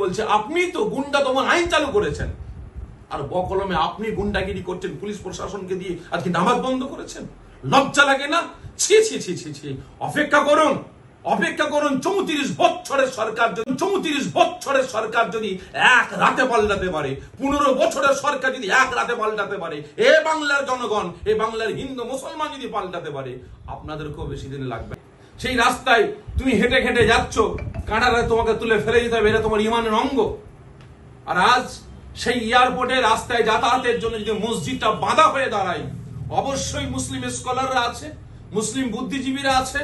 বলছে, আপনি তো গুন্ডা দমন আইন চালু করেছেন, আর বকলমে আপনি গুন্ডাগিরি করছেন, পুলিশ প্রশাসনকে দিয়ে আজকে নামাজ বন্ধ করেছেন। লজ্জা লাগে না? ছি ছি ছি ছি ছি। অপেক্ষা করুন, অপেক্ষা করুন। 34 বছরের সরকার যদি এক রাতে পাল্টাতে পারে, 15 বছরের সরকার যদি এক রাতে পাল্টাতে পারে, এ বাংলার জনগণ, এ বাংলার হিন্দু মুসলমান যদি পাল্টাতে পারে, আপনাদেরকেও বেশি দিন লাগবে। সেই রাস্তায় তুমি হেঁটে হেঁটে যাচ্ছ, কাঁটারে তোমাকে তুলে ফেলে দিতে হবে, এটা তোমার ইমানের অঙ্গ। আর আজ সেই এয়ারপোর্টে রাস্তায় যাতায়াতের জন্য যদি মসজিদটা বাঁধা হয়ে দাঁড়ায়, অবশ্যই মুসলিম স্কলাররা আছে, মুসলিম বুদ্ধিজীবীরা আছে,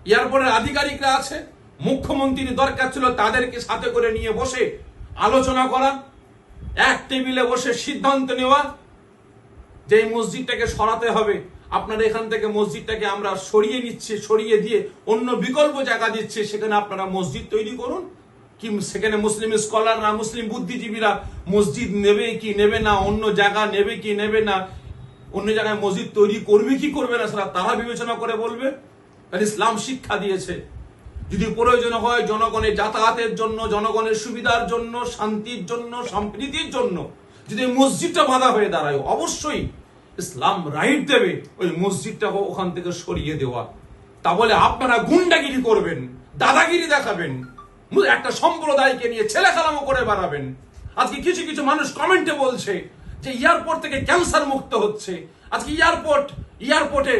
এয়ারপোর্টের আধিকারিকরা আছে। মুখ্যমন্ত্রীর দরকার ছিল তাদেরকে সাথে করে নিয়ে বসে আলোচনা করা, এক টেবিলে বসে সিদ্ধান্ত নেওয়া যে এই মসজিদটাকে সরাতে হবে। আপনারা এখান থেকে মসজিদটাকে আমরা সরিয়ে নিচ্ছি, সরিয়ে দিয়ে অন্য বিকল্প জায়গা দিচ্ছে, সেখানে আপনারা মসজিদ তৈরি করুন। কি সেখানে মুসলিম স্কলাররা, মুসলিম বুদ্ধিজীবীরা মসজিদ নেবে কি নেবে না, অন্য জায়গা নেবে কি নেবে না, অন্য জায়গায় মসজিদ তৈরি করবে কি করবে না, সেটা তারা বিবেচনা করে বলবে। কারণ ইসলাম শিক্ষা দিয়েছে, যদি প্রয়োজন হয় জনগণের যাতায়াতের জন্য, জনগণের সুবিধার জন্য, শান্তির জন্য, সম্প্রীতির জন্য যদি মসজিদটা বাঁধা হয়ে দাঁড়ায়, অবশ্যই ইসলাম রাইট দেবে ওই মসজিদটাকে ওখান থেকে সরিয়ে দেওয়া। তা বলে আপনারা গুন্ডাগিরি করবেন, দাদাগিরি দেখাবেন, একটা সম্প্রদায়কে নিয়ে ছেলে খেলামো করে বাড়াবেন। আজকে কিছু কিছু মানুষ কমেন্টে বলছে যে এয়ারপোর্ট থেকে ক্যান্সার মুক্ত হচ্ছে, আজকে এয়ারপোর্টে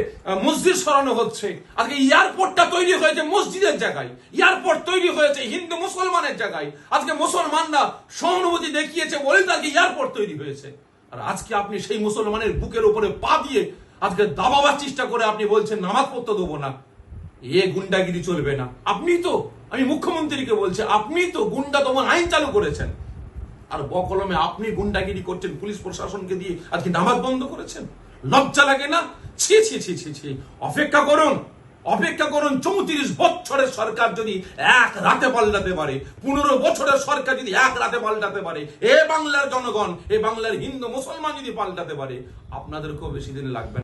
মসজিদ সরানো হচ্ছে। আজকে এয়ারপোর্টটা তৈরি হয়েছে মসজিদের জায়গায়, এয়ারপোর্ট তৈরি হয়েছে হিন্দু মুসলমানের জায়গায়। আজকে মুসলমানরা সহানুভূতি দেখিয়েছে বলে আজকে এয়ারপোর্ট তৈরি হয়েছে। আর আজকে আপনি সেই মুসলমানের বুকের উপরে পা দিয়ে আজকে দাবাবার চেষ্টা করে আপনি বলছেন নামাজ পড়তে দেবো না। এ গুন্ডাগিরি চলবে না। আমি মুখ্যমন্ত্রীকে বলছি, আপনি তো গুন্ডা দমন আইন চালু করেছেন, আর বকলমে আপনি গুন্ডাগিরি করছেন, পুলিশ প্রশাসনকে দিয়ে আজকে নামাজ বন্ধ করেছেন। লজ্জা লাগে না? ছি ছি ছি ছি ছি। অপেক্ষা করুন, অপেক্ষা করুন। 34 বছরের সরকার যদি এক রাতে পাল্টাতে পারে, 15 বছরের সরকার যদি এক রাতে পাল্টাতে পারে, এ বাংলার জনগণ, এ বাংলার হিন্দু মুসলমান যদি পাল্টাতে পারে, আপনাদেরকেও বেশি দিন লাগবে না।